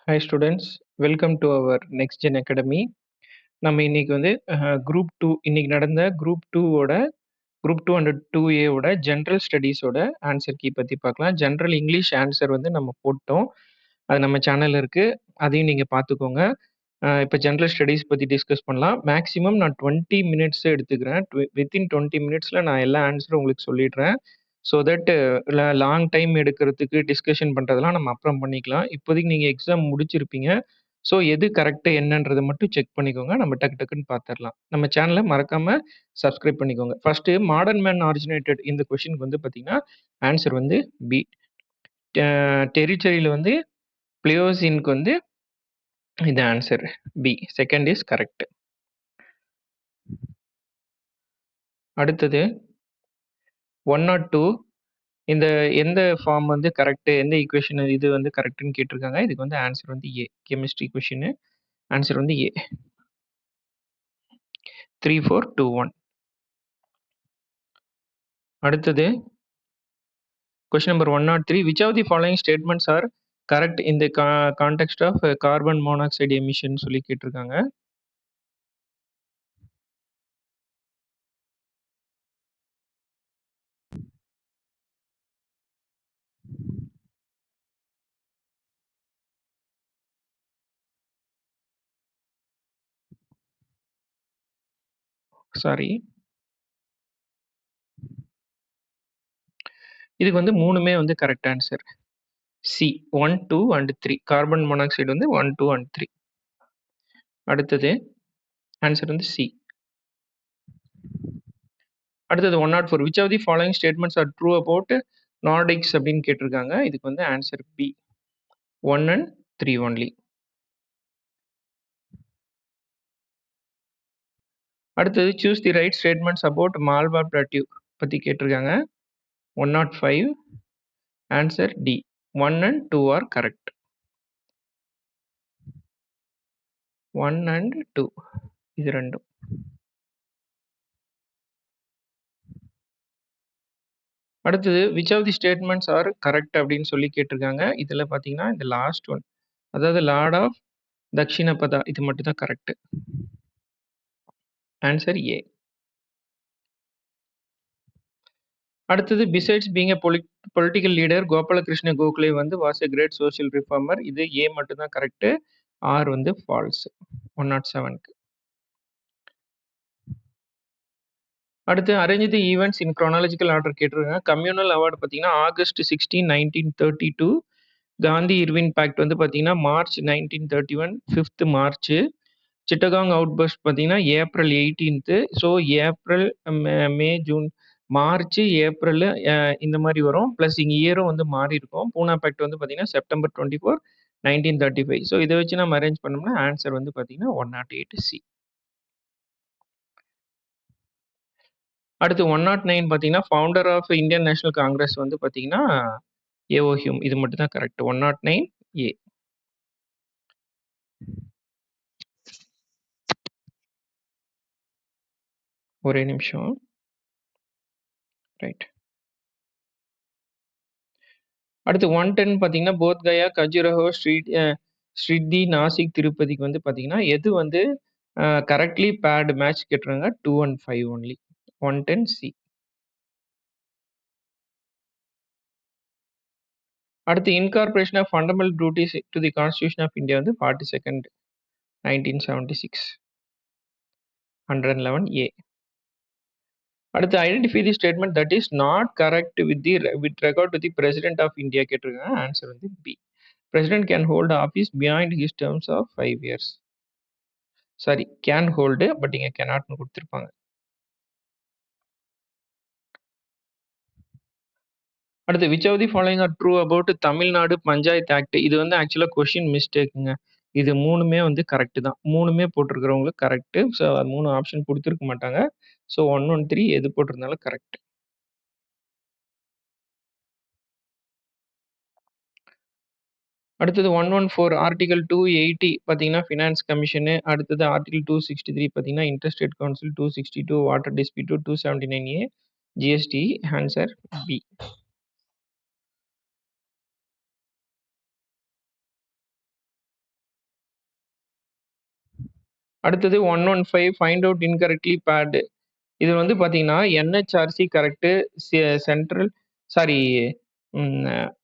Hi students, welcome to our next gen academy. நம்ம இன்னைக்கு வந்து குரூப் டூ இன்னைக்கு நடந்த குரூப் டூ அண்ட் டூ ஏவோட ஜென்ரல் ஸ்டடீஸோட ஆன்சர் கீ பற்றி பார்க்கலாம். ஜென்ரல் இங்கிலீஷ் ஆன்சர் வந்து நம்ம போட்டோம், அது நம்ம சேனலில் இருக்குது, அதையும் நீங்கள் பார்த்துக்கோங்க. இப்போ ஜென்ரல் ஸ்டடீஸ் பற்றி டிஸ்கஸ் பண்ணலாம். மேக்ஸிமம் நான் 20 மினிட்ஸ் எடுத்துக்கிறேன். வித்தின் 20 மினிட்ஸில் நான் எல்லா ஆன்சரும் உங்களுக்கு சொல்லிடுறேன். ஸோ தட் லாங் டைம் எடுக்கிறதுக்கு டிஸ்கஷன் பண்ணுறதெல்லாம் நம்ம அப்புறம் பண்ணிக்கலாம். இப்போதைக்கு நீங்கள் எக்ஸாம் முடிச்சிருப்பீங்க. ஸோ எது கரெக்டு என்னன்றதை மட்டும் செக் பண்ணிக்கோங்க. நம்ம டக்கு டக்குன்னு பார்த்துடலாம். நம்ம சேனலை மறக்காமல் சப்ஸ்கிரைப் பண்ணிக்கோங்க. ஃபஸ்ட்டு மாடர்ன் மேன் ஆரிஜினேட்டட் இந்த கொஷினுக்கு வந்து பார்த்தீங்கன்னா ஆன்சர் வந்து பி. டெரிட்டரியில் வந்து பிளியோசின்க்கு வந்து இது answer B. Second is correct. அடுத்தது 102 இந்த எந்த ஃபார்ம் வந்து கரெக்ட், எந்த ஈக்குவேஷன் இது வந்து கரெக்ட்னு கேட்டிருக்காங்க. இதுக்கு வந்து ஆன்சர் வந்து ஏ. கெமிஸ்ட்ரி கொஷின் ஆன்சர் வந்து ஏ. 3 4 2 1. அடுத்தது question number 103. Which of the following statements are correct in the context of carbon monoxide emission சொல்லி கேட்டிருக்காங்க. சாரி, இதுக்கு வந்து மூணுமே வந்து correct answer. C 1 2 and 3. Carbon monoxide வந்து 1 2 அண்ட் 3. அடுத்தது ஆன்சர் வந்து சி. அடுத்தது 104. Which of the following statements are true about Nordics அப்படின்னு கேட்டிருக்காங்க. இதுக்கு வந்து ஆன்சர் பி. 1 and 3 only. அடுத்தது choose the right statements about Malwa plateau பற்றி கேட்டிருக்காங்க. 105 answer D. 1 and 2 are correct. 1 and 2 இது ரெண்டும். அடுத்தது which of the statements are correct அப்படின்னு சொல்லி கேட்டிருக்காங்க. இதில் பார்த்தீங்கன்னா இந்த லாஸ்ட் ஒன், அதாவது லார்ட் ஆஃப் தக்ஷிணபதா, இது மட்டும் தான் கரெக்ட். Answer A. அடுத்தது besides being a political leader Gopalakrishna Gokhale வந்து was a great social reformer. இது ஏ மட்டும் தான் கரெக்ட், ஆர் வந்து ஃபால்ஸ். 107க்கு. அடுத்து arrange the events in chronological order கேட்டிருக்காங்க. கம்யூனல் அவார்டு பார்த்தீங்கன்னா ஆகஸ்ட் 16 1932. காந்தி இர்வின் பேக்ட் வந்து பார்த்தீங்கன்னா March 1931 5th March. Chittagong outburst பார்த்தீங்கன்னா April 18th. So April May June March April இந்த மாதிரி வரும். ப்ளஸ் இங்கே இயரும் வந்து மாறி இருக்கும். பூனா பேக்ட் வந்து பார்த்தீங்கன்னா செப்டம்பர் 24 1935. ஸோ இதை வச்சு நம்ம அரேஞ்ச் பண்ணோம்னா ஆன்சர் வந்து பார்த்தீங்கன்னா 108 சி. அடுத்து 109 பார்த்தீங்கன்னா founder of Indian National Congress வந்து பார்த்தீங்கன்னா ஏஓ ஹியூம். இது மட்டும் தான் கரெக்ட். 109 ஏ. ஒரே நிமிஷம். ரைட். அடுத்து 110 பார்த்தீங்கன்னா போத் கயா கஜுரஹோ ஸ்ரீதி நாசிக் திருப்பதிக்கு வந்து பார்த்தீங்கன்னா எது வந்து கரெக்ட்லி பேர்டு மேட்ச் கேட்டுருங்க. 2 and 5 ஒன்லி. 110 சி. அடுத்து incorporation of fundamental duties to the constitution of India வந்து 42nd 1976. 111 ஏ. அடுத்து identify the statement that is not correct with regard to the president of India கேட்டிருக்காங்க. Answer வந்து B. President can hold office beyond his terms of 5 years. Sorry, can hold, but இங்கே கேனாட்னு கொடுத்துருப்பாங்க. அடுத்து which of the following are true about Tamil Nadu Panchayat Act. இது வந்து ஆக்சுவலாக question மிஸ்டேக்குங்க. இது மூணுமே வந்து கரெக்டு தான். மூணுமே போட்டிருக்கிறவங்களுக்கு கரெக்டு. ஸோ 3 ஆப்ஷன் கொடுத்துருக்க மாட்டாங்க. ஸோ 113 எது போட்டிருந்தாலும் கரெக்ட். அடுத்தது 114 ஆர்டிகல் 280 பார்த்தீங்கன்னா ஃபினான்ஸ் கமிஷனு. அடுத்தது ஆர்டிகல் 263 பார்த்தீங்கன்னா interstate council. 262 water dispute. 279 A GST. Answer B. அடுத்தது 115 ஃபைண்ட் அவுட் இன்கரெக்ட்லி பேர்டு. இது வந்து பார்த்தீங்கன்னா, என்ஹெச்ஆர்சி கரெக்ட்டு, சென்ட்ரல் சாரி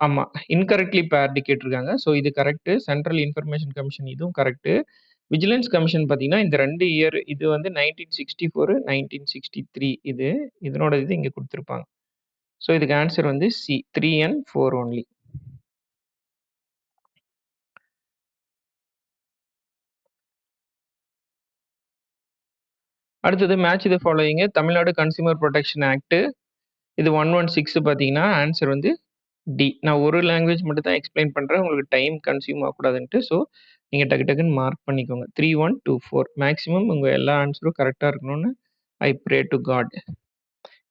ஆமா. இன்கரெக்ட்லி பேர்டு கேட்டிருக்காங்க. ஸோ இது கரெக்ட்டு. சென்ட்ரல் இன்ஃபர்மேஷன் கமிஷன் இதுவும் கரெக்ட்டு. விஜிலன்ஸ் கமிஷன் பார்த்தீங்கன்னா, இந்த 2 இயர் இது வந்து 1964, 1963 இது. இதனோட இது இங்க குடுத்திருப்பாங்க. ஸோ இதுக்கு ஆன்சர் வந்து சி 3 அண்ட் 4 ஒன்லி. அடுத்தது match the following. Tamil Nadu consumer protection act. இது 116 பார்த்தீங்கன்னா, ஆன்சர் வந்து டி. நான் ஒரு லாங்குவேஜ் மட்டும் தான் எக்ஸ்பிளைன் பண்றேன். உங்களுக்கு டைம் கன்சியூம் ஆகக்கூடாதுன்ட்டு. ஸோ நீங்க டக்கு டக்குன்னு மார்க் பண்ணிக்கோங்க. 3124 மேக்ஸிமம் உங்க எல்லா ஆன்சரும் கரெக்ட்டா இருக்கணும்னு ஐ ப்ரே டூ காட்.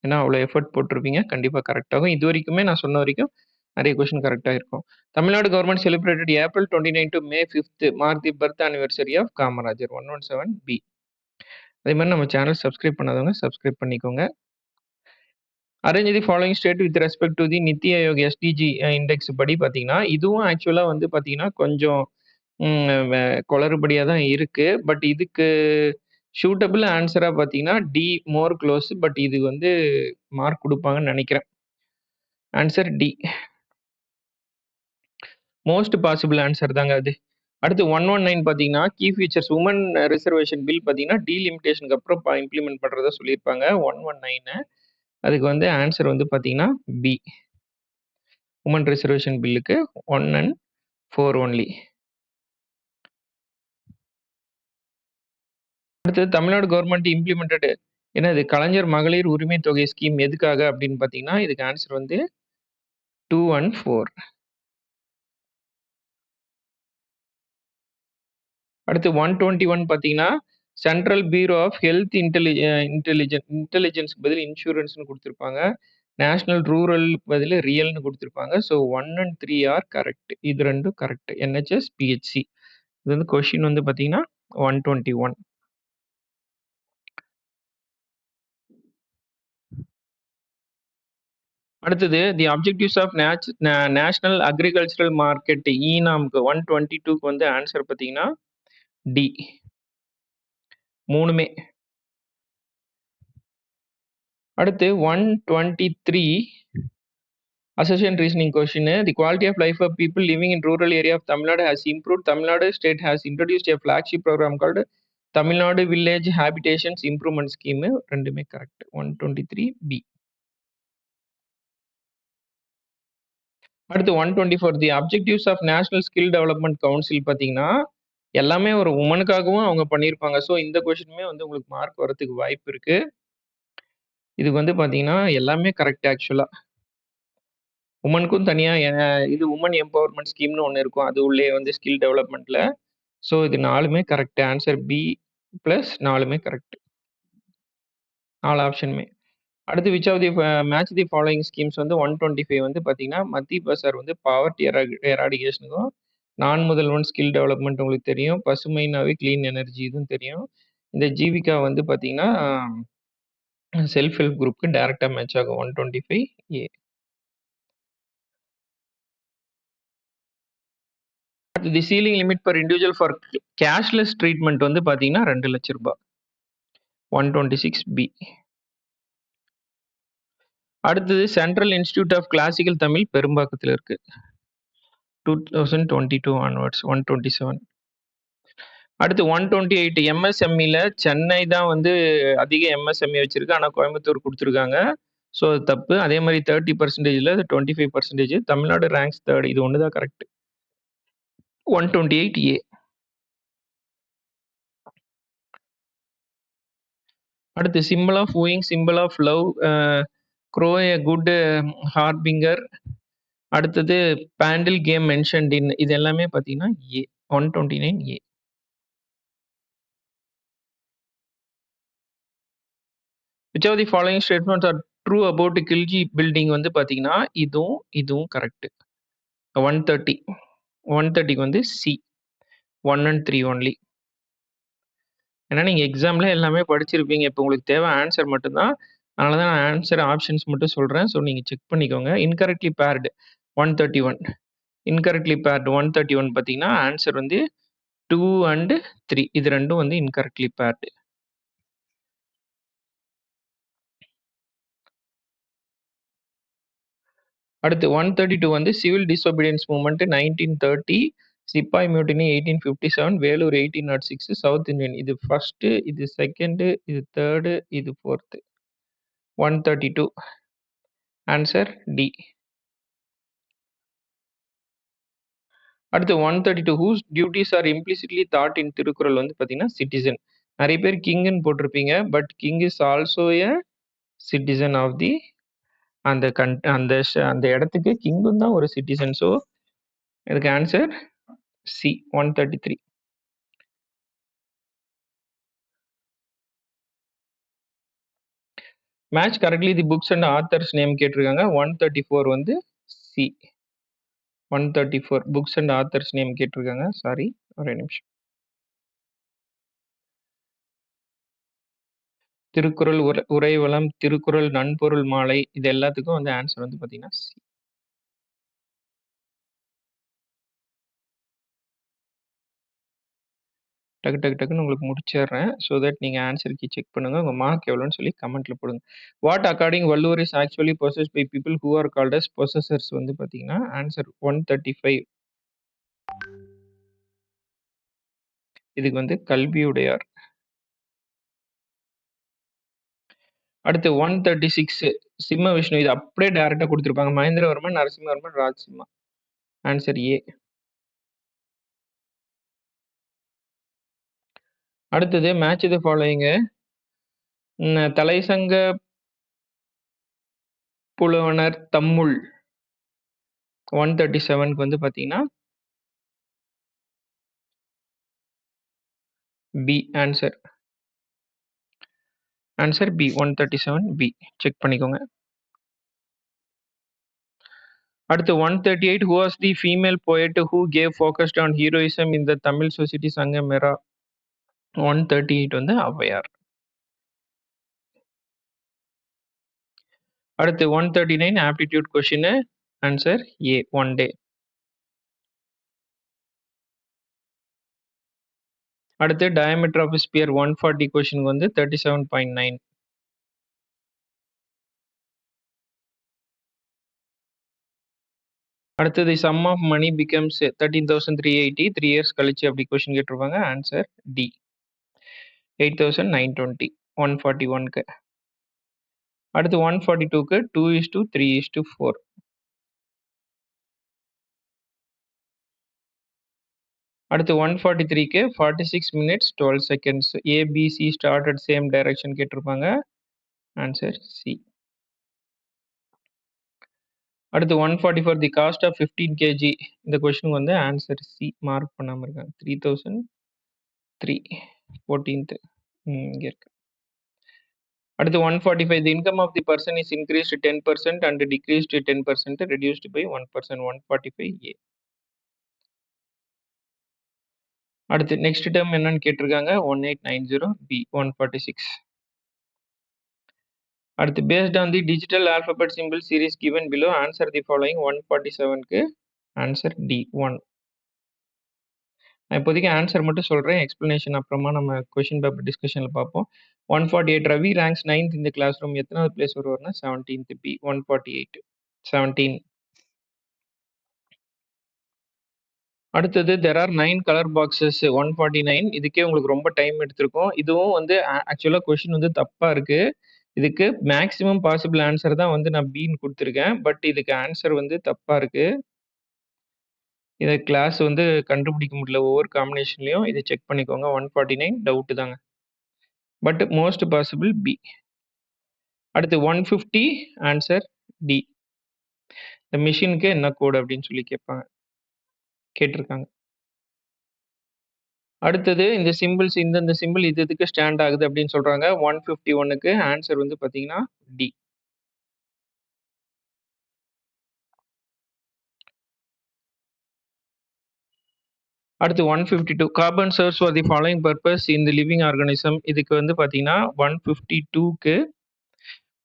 ஏன்னா அவ்வளோ எஃபோர்ட் போட்டிருப்பீங்க. கண்டிப்பா கரெக்ட் ஆகும். இதுவரைக்குமே நான் சொன்ன வரைக்கும் நிறைய கொஸ்டின் கரெக்ட்டா இருக்கும். Tamil Nadu government celebrated April 29 to May 5th mark the birth anniversary of Kamarajar. 117 B. அதே மாதிரி நம்ம சேனல் சப்ஸ்கிரைப் பண்ணாதவங்க சப்ஸ்கிரைப் பண்ணிக்கோங்க. Arrange the following state with respect to the NITI Aayog SDG index படி பார்த்தீங்கன்னா, இதுவும் ஆக்சுவலா வந்து பார்த்தீங்கன்னா, கொஞ்சம் குளறுபடியா தான் இருக்கு. பட் இதுக்கு சூட்டபிள் ஆன்சரா பார்த்தீங்கன்னா, டி மோர் க்ளோஸ். பட் இது வந்து மார்க் குடுப்பாங்கன்னு நெனைக்கிறேன். Answer D. Most possible answer தாங்க அது. அடுத்து 119 பார்த்தீங்கன்னா, key features women reservation bill பார்த்தீங்கன்னா, டீலிமிட்டேஷனுக்கு அப்புறம் இம்ப்ளிமெண்ட் பண்றதா சொல்லியிருப்பாங்க. 119 அதுக்கு வந்து ஆன்சர் வந்து பார்த்தீங்கன்னா, பி. உமன் ரிசர்வேஷன் பில்லுக்கு 1 அண்ட் 4 ஒன்லி. அடுத்தது தமிழ்நாடு கவர்மெண்ட் இம்ப்ளிமெண்டட் என்னது கலைஞர் மகளிர் உரிமை தொகை ஸ்கீம் எதுக்காக அப்படின்னு பார்த்தீங்கன்னா, இதுக்கு ஆன்சர் வந்து 2 அண்ட் 4. அடுத்து 121 பார்த்தீங்கன்னா, central bureau of health intelligence பதில் இன்சூரன்ஸ்னு குடுத்திருப்பாங்க. நேஷனல் ரூரல் பதில் ரியல்னு குடுத்திருப்பாங்க. So 1 and 3 are correct. இது 2ம் கரெக்ட். NHS, PHC. இது வந்து கொஸ்டின் வந்து பார்த்தீங்கன்னா 121. அடுத்தது the objectives of national agricultural market ஈனாம்க்கு 122க்கு வந்து ஆன்சர் பார்த்தீங்கன்னா டி. 3மே. அடுத்து 123 association reasoning question. The quality of life of people living in rural area of Tamil Nadu has improved. Tamil Nadu state has introduced a flagship program called Tamil Nadu Village Habitations Improvement Scheme. ரெண்டுமே correct. 123 B. அடுத்து 124 the objectives of national skill development council பார்த்தீங்கன்னா, எல்லாமே ஒரு உமனுக்காகவும் அவங்க பண்ணியிருப்பாங்க. So இந்த கொஸ்டினுமே வந்து உங்களுக்கு மார்க் வரதுக்கு வாய்ப்பு இருக்கு. இதுக்கு வந்து பார்த்தீங்கன்னா, எல்லாமே கரெக்ட் ஆக்சுவலா. உமனுக்கும் தனியா இது உமன் எம்பவர்மெண்ட் ஸ்கீம்னு ஒண்ணு இருக்கும். அது உள்ளயே வந்து ஸ்கில் டெவலப்மெண்ட்ல. ஸோ இது 4மே கரெக்ட். ஆன்சர் பி பிளஸ் 4மே கரெக்ட். 4 ஆப்ஷனுமே. அடுத்து which of the match the following schemes வந்து 125 வந்து பார்த்தீங்கன்னா, மத்திய பசார் வந்து பாவர்ட்டி எராடிகேஷனுக்கும், நான் முதல்வன் ஸ்கில் டெவலப்மெண்ட் உங்களுக்கு தெரியும். பசுமைனாவே கிளீன் எனர்ஜி இதுவும் தெரியும். இந்த ஜீவிகா வந்து பார்த்தீங்கன்னா, செல்ஃப் ஹெல்ப் குரூப்க்கு டைரக்ட்டா மேட்ச் ஆகும். 125 A. The ceiling limit per individual for cashless treatment வந்து பார்த்தீங்கன்னா, ரூ. 2,00,000. 126 பி. அடுத்தது central institute of classical Tamil பெரும்பாக்கத்துல இருக்கு. 2022 ஆன்வர்ட்ஸ் 127. அடுத்து 128 எம்எஸ்எம்இல சென்னை தான் வந்து அதிக எம்எஸ்எம்இ வச்சிருக்கு. ஆனா கோயம்புத்தூர் குடுத்துருக்காங்க. ஸோ அது தப்பு. அதே மாரி 30%ல 25% தமிழ்நாடு ரேங்க்ஸ் 3rd. இது ஒண்ணு தான் கரெக்ட். 128 ஏ. அடுத்து symbol of wooing, symbol of love, crow a good harbinger. அடுத்தது பேண்டில் கேம் மென்ஷன்ட் இன் இது எல்லாமே பார்த்தீங்கன்னா A. 129 A. Which of the following statements are true about Khilji building வந்து பார்த்தீங்கன்னா, இதுவும் கரெக்ட். 130 130க்கு வந்து சி. 1 and 3 only. ஏன்னா நீங்க எக்ஸாம்ல எல்லாமே படிச்சிருப்பீங்க. இப்போ உங்களுக்கு தேவை ஆன்சர் மட்டும் தான். அதனால தான் நான் ஆன்சர் ஆப்ஷன்ஸ் மட்டும் சொல்றேன். ஸோ நீங்க செக் பண்ணிக்கோங்க. Incorrectly bird 131. இன்கரெக்ட்லி பேர்டு 131 பார்த்தீங்கன்னா, ஆன்சர் வந்து 2 and 3 இது ரெண்டும் வந்து incorrectly paired. அடுத்து 132 வந்து civil disobedience movement 1930, sepoy mutiny 1857, Vellore 1806, south Indian. இது ஃபர்ஸ்ட், இது செகண்ட், இது தேர்டு, இது ஃபோர்த். 132 answer D. அடுத்து 132 whose duties are implicitly taught in Thirukkural வந்து பார்த்தீங்கன்னா சிட்டிசன். நிறைய பேர் கிங்னு போட்டிருப்பீங்க, but king is also a citizen of the அந்த அந்த இடத்துக்கு கிங்கும் தான் ஒரு சிட்டிசன். ஸோ இதுக்கு answer C 133. Match correctly the books and authors name கேட்டிருக்காங்க. 134 வந்து C. 134 books and authors name கேட்டிருக்காங்க. சாரி, ஒரே நிமிஷம். திருக்குறள் உரைவளம், திருக்குறள் நன்பொருள் மாலை, இது எல்லாத்துக்கும் வந்து ஆன்சர் வந்து பார்த்தீங்கன்னா சி. டக்குன்னு உங்களுக்கு முடிச்சிடுறேன். ஸோ தட் நீங்கள் ஆன்சருக்கு செக் பண்ணுங்க. உங்கள் மார்க் எவ்வளோன்னு சொல்லி கமெண்ட்ல போடுங்க. What according Valluvar is actually possessed by people who are called as possessors வந்து பார்த்தீங்கன்னா ஆன்சர் 135. இதுக்கு வந்து கல்வியுடையார். அடுத்து 136 சிம்ம விஷ்ணு. இது அப்படியே டைரக்டா கொடுத்துருப்பாங்க. மகேந்திரவர்மன், நரசிம்மவர்மன், ராஜ்சிம்மா. Answer A. அடுத்தது மேட்ச் தி ஃபாலோயிங். தலைசங்க புலவனர் தம்முள் 137க்கு வந்து பார்த்தீங்கன்னா B answer. Answer B 137 B. Check பண்ணிக்கோங்க. அடுத்து 138 who was the female poet who gave focused on heroism in the Tamil society Sangam era? 138 வந்து ஔவையார். அடுத்து 139 aptitude question. Answer A one day. அடுத்து diameter of a sphere 140 question வந்து 37.9. அடுத்தது sum of money becomes 13,380 3 years கழிச்சு அப்படி question கேட்டிருப்பாங்க. Answer D 8,920 141க்கு. அடுத்து 142க்கு 2:3:4. அடுத்து 143க்கு 46 minutes 12 seconds. ABC start at same direction கேட்டிருப்பாங்க. Answer C. அடுத்து 144 தி காஸ்ட் ஆஃப் 15 kg. இந்த கொஸ்டின் வந்து ஆன்சர் சி மார்க் பண்ணாமல் இருக்காங்க. 3003 14th இங்கே இருக்கு. அடுத்து 145 the income of the person is increased 10% and decreased 10%, reduced by 1%. 145 A. அடுத்து நெக்ஸ்ட் டேர்ம் என்னன்னு கேட்டிருக்காங்க. 1890 பி 146. அடுத்து based on the digital alphabet symbol series given below answer the following. 147க்கு ஆன்சர் டி 1. நான் இப்போதைக்கு ஆன்சர் மட்டும் சொல்கிறேன். எக்ஸ்ப்ளனேஷன் அப்புறமா நம்ம கொஷின் பேப்பர் டிஸ்கஷனில் பார்ப்போம். 148 ரவி ரேங்க்ஸ் 9th இந்த கிளாஸ் ரூம். எத்தனாவது பிளேஸ் வருவார்னா 17th பி 148 17. அடுத்தது there are 9 கலர் பாக்ஸஸ் 149. இதுக்கே உங்களுக்கு ரொம்ப டைம் எடுத்திருக்கும். இதுவும் வந்து ஆக்சுவலாக கொஷின் வந்து தப்பாக இருக்குது. இதுக்கு மேக்ஸிமம் பாசிபிள் ஆன்சர் தான் வந்து நான் பின்னு கொடுத்துருக்கேன். பட் இதுக்கு ஆன்சர் வந்து தப்பாக இருக்குது. இதை கிளாஸ் வந்து கண்டுபிடிக்க முடியல ஒவ்வொரு காம்பினேஷன்லையும். இதை செக் பண்ணிக்கோங்க. 149 டவுட்டு தாங்க, பட் மோஸ்ட் பாசிபிள் பி. அடுத்து 150 ஆன்சர் டி. இந்த மிஷினுக்கு என்ன கோடு அப்படின்னு சொல்லி கேட்டிருக்காங்க. அடுத்தது இந்த சிம்பிள்ஸ் இந்தந்த சிம்பிள் இதுக்கு ஸ்டாண்ட் ஆகுது அப்படின்னு சொல்றாங்க. 151க்கு ஆன்சர் வந்து பார்த்தீங்கன்னா டி. அடுத்து 152 carbon serves for the following purpose in the living organism. இதுக்கு வந்து பார்த்தீங்கன்னா 152க்கு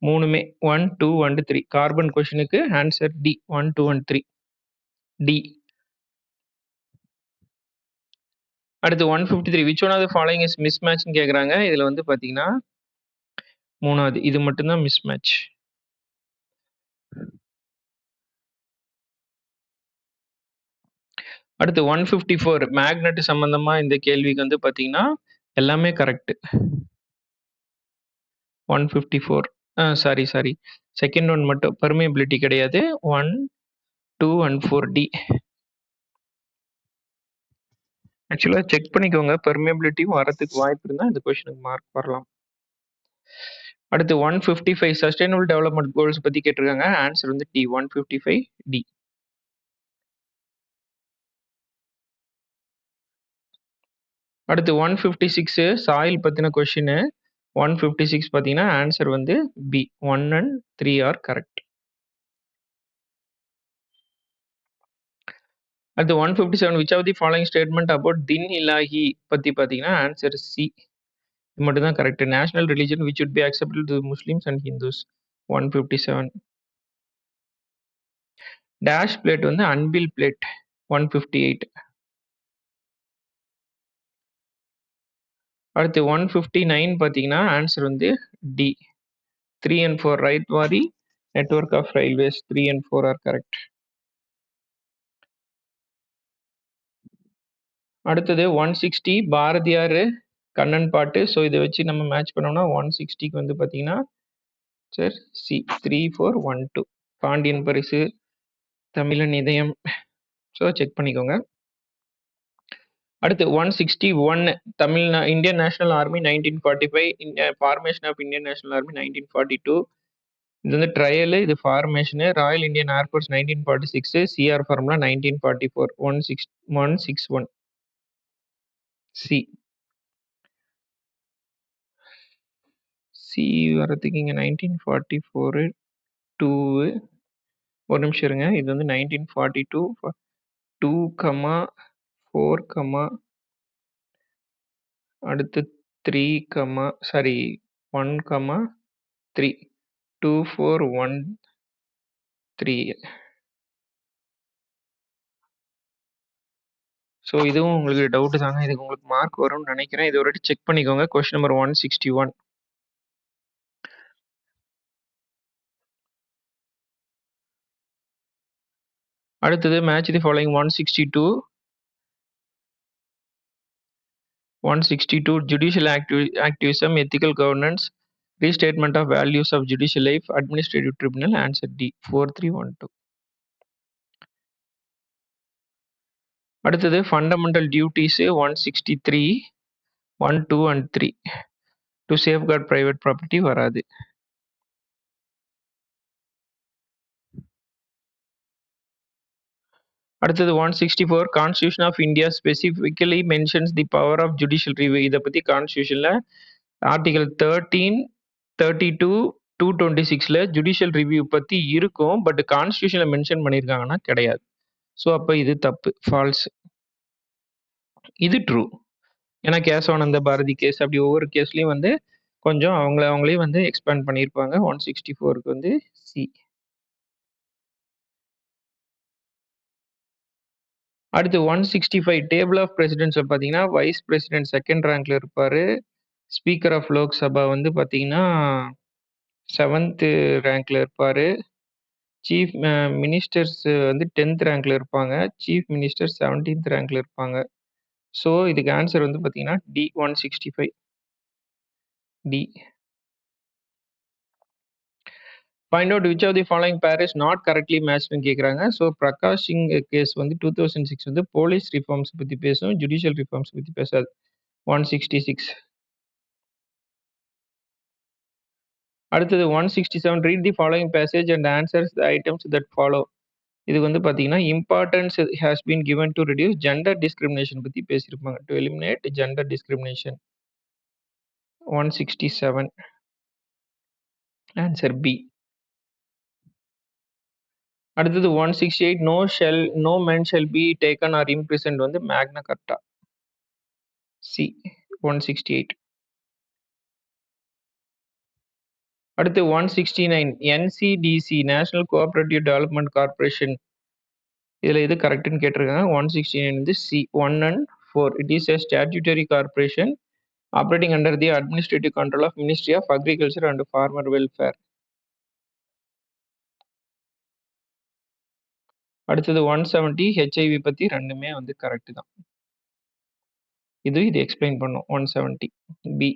மூணுமே 1 2 அண்ட் 3 கார்பன் கொஷனுக்கு ஆன்சர் டி 1 2 and 3 டி. அடுத்து 153 which one of the following is மிஸ்மேட்ச்னு கேட்குறாங்க. இதில் வந்து பார்த்தீங்கன்னா 3வது இது மட்டும் தான் மிஸ்மேட்ச். அடுத்து 154 மேக்னெட் சம்பந்தமா இந்த கேள்விக்கு வந்து பார்த்தீங்கன்னா எல்லாமே கரெக்ட். 154 சாரி செகண்ட் ஒன் மட்டும் பெர்மியபிலிட்டி கிடையாது. 1, 2 and 4D. ஆக்சுவலா செக் பண்ணிக்கோங்க, பெர்மியபிலிட்டியும் வரதுக்கு வாய்ப்பு இருந்தால் இந்த கொஸ்டினுக்கு மார்க் வரலாம். அடுத்து 155 சஸ்டைனபிள் டெவலப்மெண்ட் கோல்ஸ் பத்தி கேட்டிருக்காங்க. ஆன்சர் வந்து டி 155D. அடுத்து 156 சாயில் பத்தின கொஸ்டின். 156 பார்த்தீங்கன்னா ஆன்சர் வந்து பி 1 and 3 ஆர் கரெக்ட். அடுத்து 157 which of the following statement about Din Ilahi பத்தி பார்த்தீங்கன்னா ஆன்சர் சி இது மட்டும் தான் correct. National religion which would be acceptable to Muslims and Hindus. 157 dash plate வந்து அன்பில் பிளேட். 158 அடுத்து 159 பார்த்தீங்கன்னா ஆன்சர் வந்து D 3 and 4 ryotwari network of railways 3 and 4 are correct. அடுத்தது 160 பாரதியார் கண்ணன் பாட்டு. ஸோ இதை வச்சு நம்ம மேட்ச் பண்ணோம்னா 160க்கு வந்து பார்த்தீங்கன்னா சார் சி 3, 4, 1, 2 பாண்டியன் பரிசு தமிழன் இதயம். ஸோ செக் பண்ணிக்கோங்க. அடுத்து 161 Indian National Army 1945 formation of Indian National Army 1942. இது வந்து ட்ரையல், இது ஃபார்மேஷனு. Royal Indian air force 1946, CR formula 1944. 161 C C வரதுக்கு இங்கே 1944 2 ஒரு நிமிஷம் இருங்க. இது வந்து 1942 2, 4, அடுத்து 3, 1, 3 2, 4, 1, 3. ஸோ இதுவும் உங்களுக்கு டவுட் தாங்க. இதுக்கு உங்களுக்கு மார்க் வரும்னு நினைக்கிறேன். இது ஒரு வாட்டி செக் பண்ணிக்கோங்க. Question number 161. அடுத்தது match the following 162 judicial activism, ethical governance, restatement of values of judicial life, administrative tribunal. Answer D 4312. அடுத்தது fundamental duties 163 1, 2 and 3 to safeguard private property வராது. அடுத்தது 164 constitution of India specifically mentions the power of judicial review. இதை பற்றி கான்ஸ்டியூஷனில் article 13, 32, 226ல judicial review பற்றி இருக்கும். But கான்ஸ்டியூஷனில் mention பண்ணியிருக்காங்கன்னா கிடையாது. ஸோ அப்போ இது தப்பு, ஃபால்ஸ். இது ட்ரூ. ஏன்னா கேசவானந்த பாரதி கேஸ் அப்படி ஒவ்வொரு கேஸ்லையும் வந்து கொஞ்சம் அவங்களே வந்து எக்ஸ்பேண்ட் பண்ணியிருப்பாங்க. 164க்கு வந்து சி. அடுத்து 165 டேபிள் ஆஃப் பிரசிடென்ட்ஸை பார்த்தீங்கன்னா வைஸ் பிரசிடென்ட் செகண்ட் ரேங்க்ல இருப்பார். ஸ்பீக்கர் ஆஃப் லோக்சபா வந்து பார்த்தீங்கன்னா 7th ரேங்க்ல இருப்பார். சீஃப் மினிஸ்டர்ஸ் வந்து 10th ரேங்க்ல இருப்பாங்க. சீஃப் மினிஸ்டர் 17th ரேங்க்ல இருப்பாங்க. ஸோ இதுக்கு ஆன்சர் வந்து பார்த்தீங்கன்னா D 165 D. Find out which of the following pair is not correctly மேட்ச்னு கேட்குறாங்க. ஸோ பிரகாஷ் சிங் கேஸ் வந்து 2006 வந்து போலீஸ் ரிஃபார்ம்ஸ் பற்றி பேசும், ஜுடிஷியல் ரிஃபார்ம்ஸ் பற்றி பேசாது. 166. அடுத்தது 167 read the following passage and answers the items that follow. இது வந்து பார்த்தீங்கன்னா importance has been given to reduce gender discrimination பற்றி பேசியிருப்பாங்க. To eliminate gender discrimination. 167 answer B. அடுத்தது 168 no men shall be taken or imprisoned வந்து Magna Carta. C 168. அடுத்து 169 NCDC national cooperative development corporation. இதில் எது கரெக்டுன்னு கேட்டிருக்காங்க. 169 வந்து C 1 and 4. It is a statutory corporation operating under the administrative control of Ministry of Agriculture and Farmer Welfare. அடுத்தது 170 HIV பத்தி ரெண்டுமே வந்து கரெக்ட் தான். இது எக்ஸ்பிளைன் பண்ணும் 170 பி.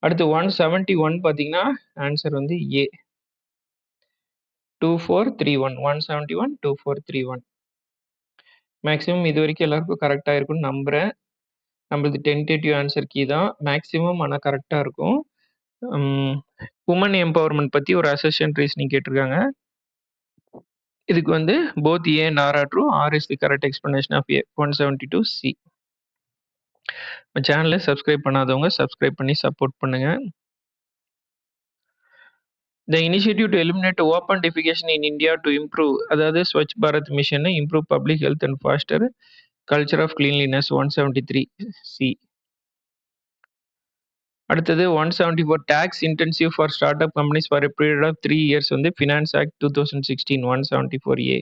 அடுத்து 171 பார்த்தீங்கன்னா ஆன்சர் வந்து ஏ 2431 171 2431. மேக்ஸிமம் இது வரைக்கும் எல்லாருக்கும் கரெக்டாக இருக்கும்னு நம்புகிறேன். நம்மளது டென்டேட்டிவ் ஆன்சர் கீ தான் மேக்ஸிமம், ஆனால் கரெக்டாக இருக்கும். உமன் எம்பவர்மெண்ட் பற்றி ஒரு அசர்ஷன் ரீசனிங் கேட்டிருக்காங்க. இதுக்கு வந்து both A and R are true, R is the correct explanation of A. 172 C. சேனலை சப்ஸ்கிரைப் பண்ணாதவங்க சப்ஸ்கிரைப் பண்ணி சப்போர்ட் பண்ணுங்க. The initiative to eliminate open defecation in India to improve, அதாவது Swachh Bharat mission improve public health and foster culture of cleanliness. 173 C. அடுத்தது 174 tax intensive for startup companies for a period of 3 years வந்து Finance Act 2016. 174 ஏ.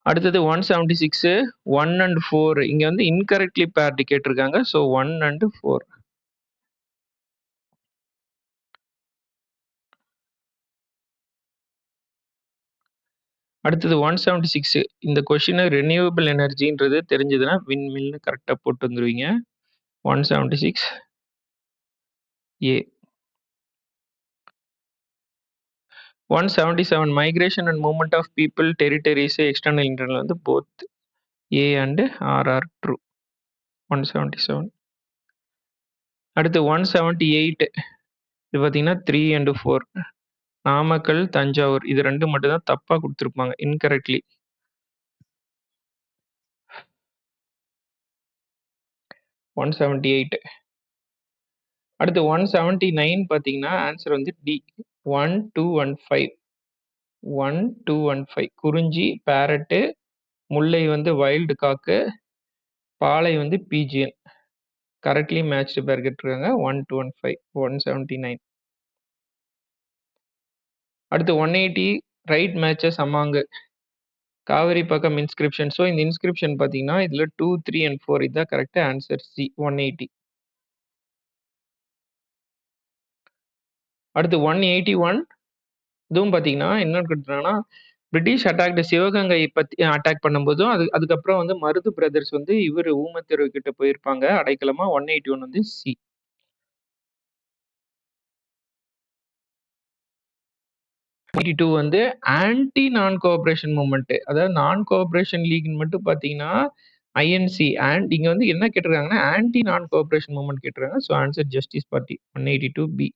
அடுத்தது 176 1 and 4 இங்க வந்து incorrectly paired கேட்டிருக்காங்க. So 1 and 4. அடுத்தது 176 இந்த question renewable எனர்ஜின்றது தெரிஞ்சதுன்னா விண்மில்னு கரெக்டாக போட்டு வந்துருவீங்க. 176 ஏ. 177 migration and movement of people territories external internal வந்து both A and R are true. 177. அடுத்து 178 இது பார்த்தீங்கன்னா 3 and 4 நாமக்கல் தஞ்சாவூர் இது ரெண்டு மட்டும் தான் தப்பா கொடுத்துருப்பாங்க இன்கரெக்ட்லி. 178. அடுத்து 179 பார்த்தீங்கன்னா ஆன்சர் வந்து டி 1215. 1215 குறிஞ்சி பேரட்டு, முல்லை வந்து வைல்டு காக்கு, பாலை வந்து பீஜியன். கரெக்ட்லி மேட்ச்டு பேர் கேட்டிருக்காங்க. 1215 179. அடுத்து 180 ரைட் மேட்சஸ் அமாங் காவிரி பக்கம் இன்ஸ்கிரிப்ஷன். ஸோ இந்த இன்ஸ்கிரிப்ஷன் பார்த்தீங்கன்னா இதில் 2, 3 and 4 இதுதான் கரெக்ட் ஆன்சர் சி 180. அடுத்து 181 இதுவும் பார்த்தீங்கன்னா என்ன கொடுத்துருக்காங்கன்னா பிரிட்டிஷ் அட்டாக்டு சிவகங்கை பற்றி அட்டாக் பண்ணும்போதும் அதுக்கப்புறம் வந்து மருது பிரதர்ஸ் வந்து இவர் ஊமத்தெரு கிட்ட போயிருப்பாங்க அடைக்கலமா. 181 வந்து சி. வந்து ஆன்டி நான் கோஆபரேஷன் மூவ்மெண்ட், அதாவது நான் கோஆபரேஷன் லீக்னு மட்டும் பார்த்தீங்கன்னா ஐஎன்சி அண்ட் இங்க வந்து என்ன கேட்டிருக்காங்கன்னா ஆன்டி நான் கோஆபரேஷன் மூவ்மெண்ட் கேட்டிருக்காங்க. ஸோ ஆன்சர் ஜஸ்டிஸ் பார்ட்டி 182 பி.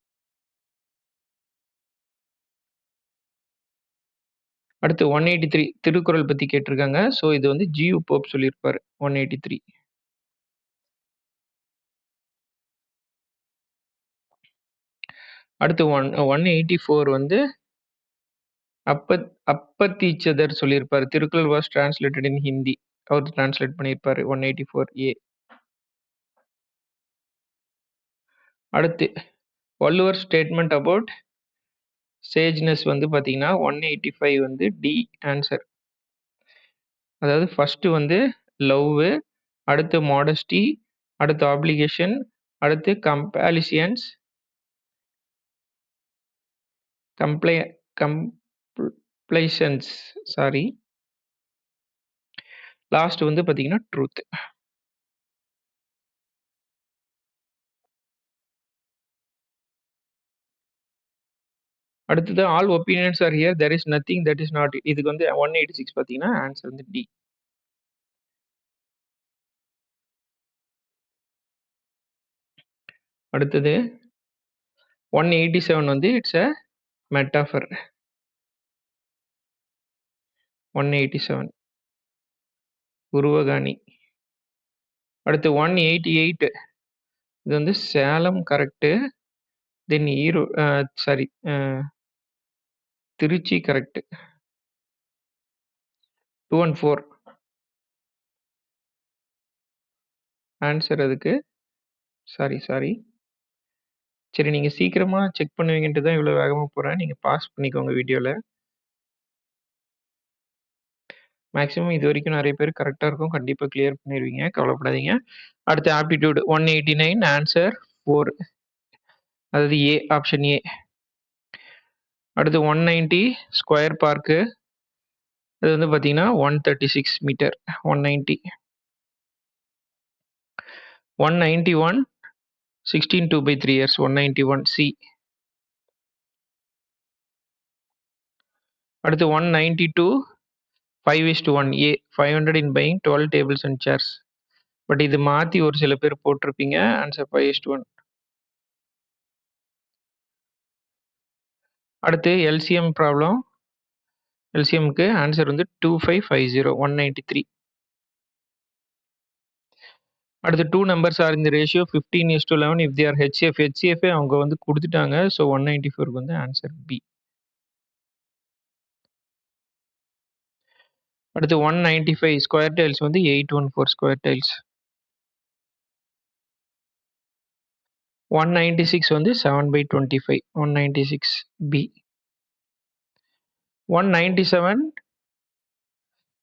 அடுத்து 183 திருக்குறள் பத்தி கேட்டிருக்காங்க. ஸோ இது வந்து ஜியு போப் சொல்லியிருப்பாரு 183. அடுத்து 184 வந்து அப்பத்தீச்சதர் சொல்லியிருப்பாரு. Thirukkural was translated in Hindi. அவர் டிரான்ஸ்லேட் பண்ணியிருப்பாரு 184 ஏ. அடுத்து வள்ளுவர் ஸ்டேட்மெண்ட் அபவுட் சேஜ்னஸ் வந்து பார்த்தீங்கன்னா 185 வந்து டி ஆன்சர். அதாவது ஃபர்ஸ்ட் வந்து லவ், அடுத்து மாடஸ்டி, அடுத்து ஆப்ளிகேஷன், அடுத்து கம்பேலிசியன்ஸ் கம்ப்ளைசன்ஸ் சாரி, லாஸ்ட் வந்து பார்த்தீங்கன்னா ட்ரூத். அடுத்தது all opinions are here there is nothing that is not. இதுக்கு வந்து 186 பார்த்தீங்கன்னா ஆன்சர் வந்து டி. அடுத்தது 187 வந்து இட்ஸ் அ மெட்டாஃபர். 187 உருவகாணி. அடுத்து 188 இது வந்து சேலம் கரெக்டு. தென் சாரி திருச்சி கரெக்ட். 214 ஆன்சர் அதுக்கு. சாரி சரி நீங்கள் சீக்கிரமாக செக் பண்ணுவீங்கன்ட்டு தான் இவ்வளோ வேகமாக போகிறேன். நீங்கள் பாஸ் பண்ணிக்கோங்க வீடியோவில். மேக்ஸிமம் இதுவரைக்கும் நெறைய பேர் கரெக்ட்டா இருக்கும். கண்டிப்பா கிளியர் பண்ணிருவீங்க. கவலைப்படாதீங்க. அடுத்து ஆப்டிட்யூட் 189 ஆன்சர் 4. அதாவது ஏ ஆப்ஷன் ஏ. அடுத்து 190 ஸ்கொயர் பார்க்கு. அது வந்து பார்த்தீங்கன்னா 136 மீட்டர். 190. 191 16 2/3 இயர்ஸ். 191 சி. அடுத்து 192 5:1 ஏ. 500 இன் buying 12 tables and chairs. But இது மாத்தி ஒரு சில பேர் போட்டிருப்பீங்க. ஆன்சர் 5:1. அடுத்து எல்சிஎம் ப்ராப்ளம். எல்சிஎம்க்கு ஆன்சர் வந்து 2550 193. அடுத்து 2 numbers are in the ratio 15:11 if they are HF. HF அவங்க வந்து குடுத்துட்டாங்க. ஸோ 194க்கு வந்து ஆன்சர் பி. அடுத்து 195 ஸ்கொயர் டைல்ஸ் வந்து 814 ஸ்கொயர் டைல்ஸ். 196 வந்து 7/25. 196 B. 197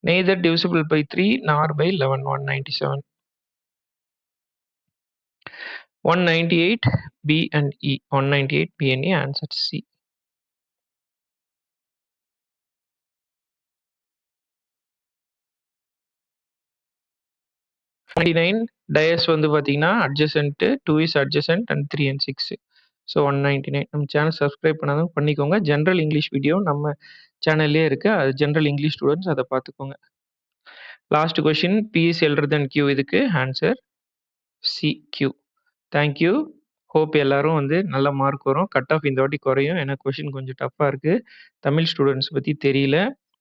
neither divisible by 3 nor by 11. 197. 198 B and E. 198 B and E answer C. Dice வந்து பார்த்தீங்கன்னா adjacent 2 is adjacent and 3 and 6. So 199. நம்ம சேனல் சப்ஸ்கிரைப் பண்ணாதவங்க பண்ணிக்கோங்க. ஜென்ரல் இங்கிலீஷ் வீடியோ நம்ம சேனல்லே இருக்கு. அது ஜென்ரல் இங்கிலீஷ் ஸ்டூடெண்ட்ஸ் அதை பார்த்துக்கோங்க. Last question P is elder than Q. இதுக்கு answer C Q. Thank you. Hope எல்லாரும் வந்து நல்ல மார்க் வரும். கட் ஆஃப் இந்த வாட்டி குறையும். ஏன்னா கொஸ்டின் கொஞ்சம் டஃப்பா இருக்கு. தமிழ் ஸ்டூடெண்ட்ஸ் பத்தி தெரியல.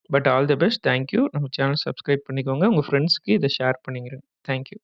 But all the best. Thank you. நம்ம சேனல் சப்ஸ்கிரைப் பண்ணிக்கோங்க. உங்க ஃப்ரெண்ட்ஸ்க்கு இதை ஷேர் பண்ணிக்கிறேங்க. தேங்க்யூ.